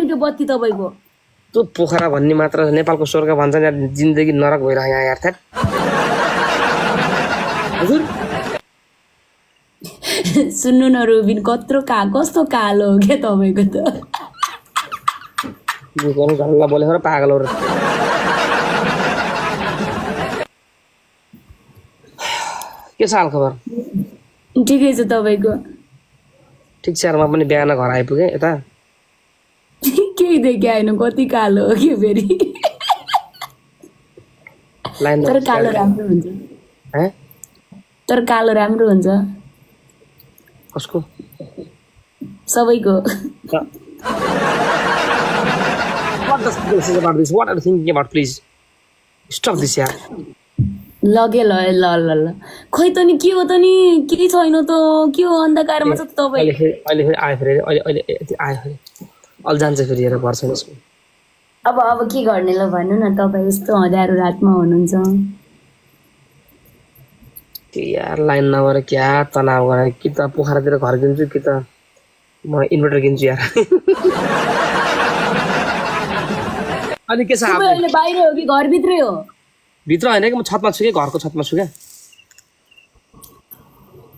नि त्यो बत्ती तपाईको त्यो पोखरा भन्ने मात्र नेपालको स्वर्ग भन्छन् यार जिन्दगी नरक भइरह्यो यहाँ यार थ्याट हजुर सुन्नु न रुबिन कस्तो कालो हो के तपाईको त यो गर्नु घरला बोलेको र पागल हो र के छ हाल खबर ठिकै छ तपाईको ठिक छ यार म पनि बिहान घर आइपुगे यता केही देखि आएन कति कालो हो के फेरि लाइन तर कालो राम्रो हुन्छ हैं तर कालो राम्रो हुन्छ कसको सबैको What does this is about this? What are you thinking about? Please stop this यार लगे ल ल ल ल खै त नि के हो त नि केही छैन त के हो अन्धकारमा छ तपाईँ अहिले फेरि आयो फेरि अहिले यति आयो फेरि अलि जान्छ फेरि हेर घर छैन उसको अब के गर्ने ल भन्नु न तपाईँ यस्तो अँध्यारो रातमा हुनुहुन्छ त्यो यार लाइन नभएर क्या तनाव गरे कि त पोखरातिर घर किन्छु कि त म इन्भर्टर किन्छु यार अनि के छ अहिले बाहिर हो कि घरभित्रै हो भित्र हैन कि म छतमा छु के घरको छतमा छु के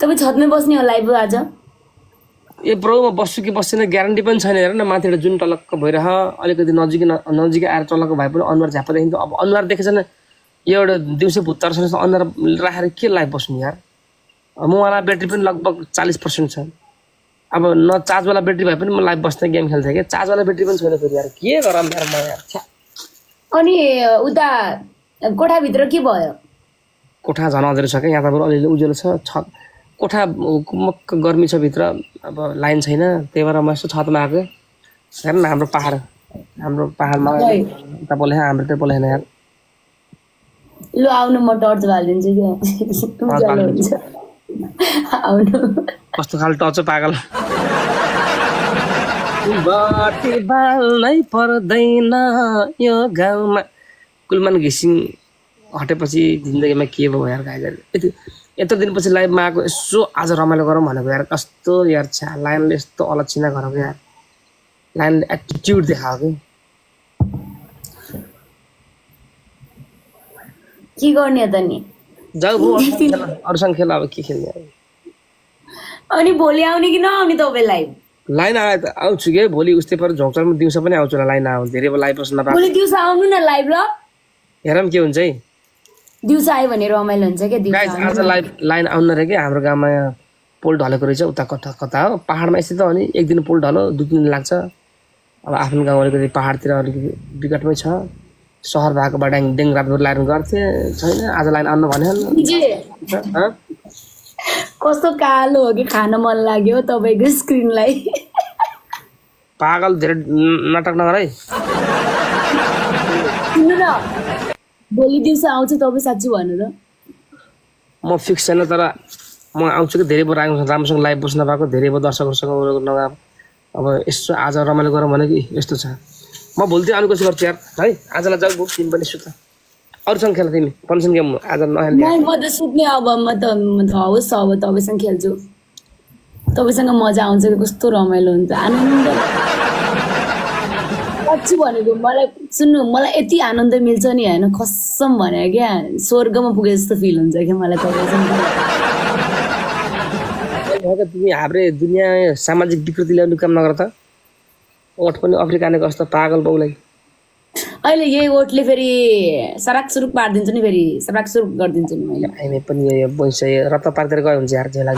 तपाईँ छतमै बस्ने हो लाइभ आज ए ब्रो म बस्छु कि बस्दिन ग्यारेन्टी पनि छैन हेर न माथिबाट जुन टलक्क भइरह अलिकति नजिकै आएर टलक्क भए पनि अनुहार झापा देखिन्छ अब अनुहार देखेछ न एउटा दिउँसो भुत्तरसँग अनुहार राखेर के लाइभ बस्नु यार मवाला ब्याट्री पनि लगभग 40% छ अब न चार्जवाला ब्याट्री भए पनि म लाइभ बस्ने गेम खेल्थेँ कि चार्जवाला ब्याट्री पनि छैन फेरि यार के गरौँ यार म यार अनि उता कोठाभित्र के भयो कोठा झन् अँध्यारो छ क्या यहाँ त अलिअलि उज्यालो छ छत कोठा मक्क गर्मी छ भित्र अब लाइन छैन त्यही भएर म यसो छतमा आएको हेर न हाम्रो पाहाडमा उता बोले हाम्रो त्यो बोले यार लु आउनु म टर्च हालिदिन्छु क्या आउनु कस्तो खाले टच पागल बाटी बाल्नै पर्दैन यो गाउँमा कुलमान घिसिङ हटेपछि जिन्दगीमा के भयो यार गाइजर यत्रो दिनपछि लाइभमा आएको यसो आज रमाइलो गरौँ भनेको यार कस्तो यार छ्या लाइनले यस्तो अलक्षिणा गराएको यार लाइनले एटिट्युड देखाएको के गर्ने त नि जाऊ अरूसँग खेल अब के खेल्ने अनि भोलि आउने कि नआउने तपाईँ लाइभ लाइन आयो त आउँछु के भोलि उस्तै पर झोक्चरमा दिउँसो पनि आउँछु होला लाइन आउँछ धेरै लाइभ बस्न नपाएको भोलि दिउँसो आउनु न लाइभ ल हेरौँ के हुन्छ है दिउँसो आयो भने रमाइलो हुन्छ क्या दिउँसो आज लाइन आउनु रे कि हाम्रो गाउँमा पोल ढलेको रहेछ उता कता हो पाहाडमा स्थित हो अनि एक दिन पोल ढल्यो 2 दिन लाग्छ अब आफ्नो गाउँ अलिकति पाहाडतिर अलिकति विकटमै छ सहर भएकोबाट डेङ्ग्राहरू लाइन गर्थे छैन आज लाइन आउनु भन्यो कस्तो कालो हो कि खान मन लाग्यो तपाईँको स्क्रिनलाई पागल धेरै नाटक नगर है सुन्नु न भोलि दिउँसो आउँछ तपाईँ साँच्ची भन्नु त म फिक्स छैन तर म आउँछु कि धेरै राम्रोसँग लाइभ बस्न पाएको धेरै दर्शकहरूसँग नगा अब यसो आज रमाइलो गरौँ भने कि यस्तो छ म भोलि आउनु कोसिस गर्छु यार है आजलाई जाऊ तिमी पनि सुत अरूसँग खेल तिमी पन्सन गेम आज नखेल्ने म त सुत्ने अब म त हवस् अब तपाईँसँग खेल्छु तपाईँसँग मजा आउँछ कस्तो रमाइलो हुन्छ आनन्द साँच्ची भनेको मलाई सुन्नु मलाई यति आनन्द मिल्छ नि होइन कसम भने क्या स्वर्गमा पुगे जस्तो फिल हुन्छ क्या मलाई तपाईँसँग तिमी हाम्रै दुनियाँ सामाजिक विकृति ल्याउने काम नगर त ओठ पनि अफ्रिकानेको जस्तो पागल बाउलाई अहिले यही ओठले फेरि सराक सुरुक पारिदिन्छु नि फेरि सराक सुरुक गरिदिन्छु नि मैले हामी पनि यो पैसा रत्त पार्दै गयो हुन्छ यार झेला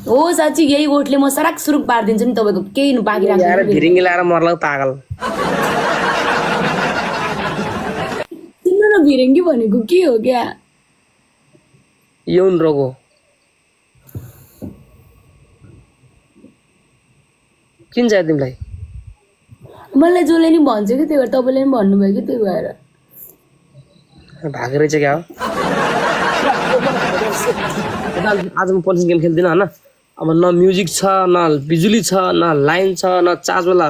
हो साँच्ची यही ओठले म सराक सुरुक पारिदिन्छु नि तपाईँको केही बाँकी राख्नु भिरिङ्गी लाएर मर्ला पागल सुन्नु न भिरिङ्गी भनेको के हो क्या यौन रोग हो किन चाहियो तिमीलाई मलाई जसले नि भन्छ कि त्यही भएर तपाईँले पनि भन्नुभयो कि त्यही भएर भागेर चाहिँ क्या हो आज म पल्सिन गेम खेल्दिनँ होइन अब न म्युजिक छ न बिजुली छ न लाइन छ न चार्जवाला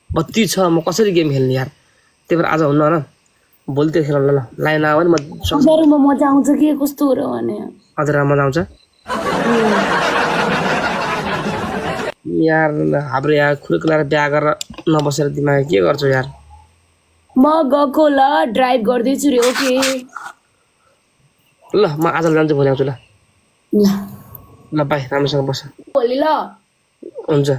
बत्ती छ म कसरी गेम खेल्ने यार त्यही भएर आज हुन्न होइन भोलि त्यो खेल ल लाइन आयो भने म मजा आउँछ कि कस्तो हो र भने हजुर मजा आउँछ यार हाम्रो यार खुर्कुलाएर बिहा गरेर नबसेर दिमाग के गर्छौ यार म गएको ल ड्राइभ गर्दैछु रे ओके ल म आज जान्छु भोलि आउँछु ल ल ल बाई राम्रोसँग बस भोलि ल हुन्छ